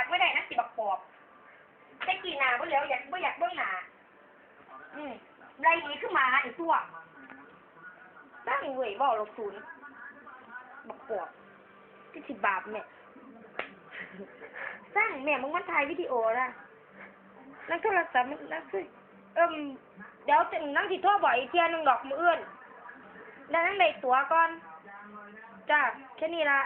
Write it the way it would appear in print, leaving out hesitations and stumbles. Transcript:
ไม่ได้นะสิบักปอบแต่กี่นาบ่แล้วอยากเบิ่งหนาไรนี้ขึ้นมาอีกตัวตั้งเว้ยบอกลบศูนย์บักปอบที่สิบบาปแม่สร้างแม่มึงมันถ่ายวิดีโอนะนั่นโทรศัพท์นั่นคือเดี๋ยวจะนั่งสิโทรบ่อยเที่ยนึงดอกมืออื่นแล้วนั่งในตัวก่อนจ้าแค่นี้ละ